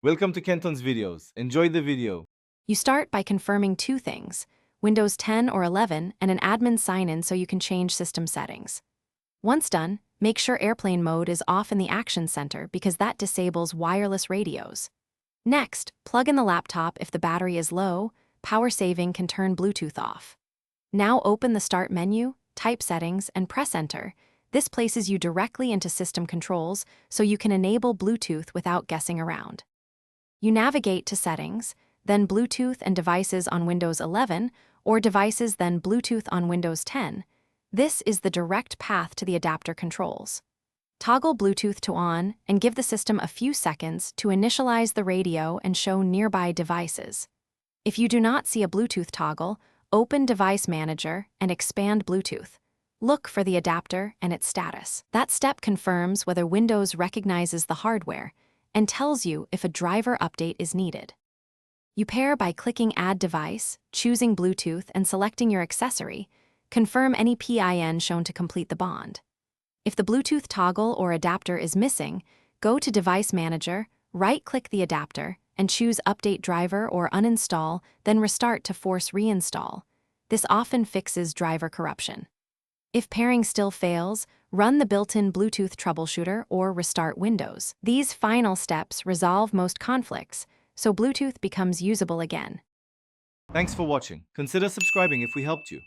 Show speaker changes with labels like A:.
A: Welcome to Kenton's videos. Enjoy the video.
B: You start by confirming two things: Windows 10 or 11 and an admin sign-in so you can change system settings. Once done, make sure airplane mode is off in the Action Center because that disables wireless radios. Next, plug in the laptop if the battery is low. Power saving can turn Bluetooth off. Now open the Start menu, type Settings, and press Enter. This places you directly into system controls so you can enable Bluetooth without guessing around. You navigate to Settings, then Bluetooth and devices on Windows 11, or devices then Bluetooth on Windows 10. This is the direct path to the adapter controls. Toggle Bluetooth to on and give the system a few seconds to initialize the radio and show nearby devices. If you do not see a Bluetooth toggle, open Device Manager and expand Bluetooth. Look for the adapter and its status. That step confirms whether Windows recognizes the hardware and tells you if a driver update is needed. You pair by clicking Add Device, choosing Bluetooth, and selecting your accessory. Confirm any PIN shown to complete the bond. If the Bluetooth toggle or adapter is missing, go to Device Manager, right-click the adapter, and choose Update Driver or Uninstall, then restart to force reinstall. This often fixes driver corruption. If pairing still fails, run the built-in Bluetooth troubleshooter or restart Windows. These final steps resolve most conflicts, so Bluetooth becomes usable again.
A: Thanks for watching. Consider subscribing if we helped you.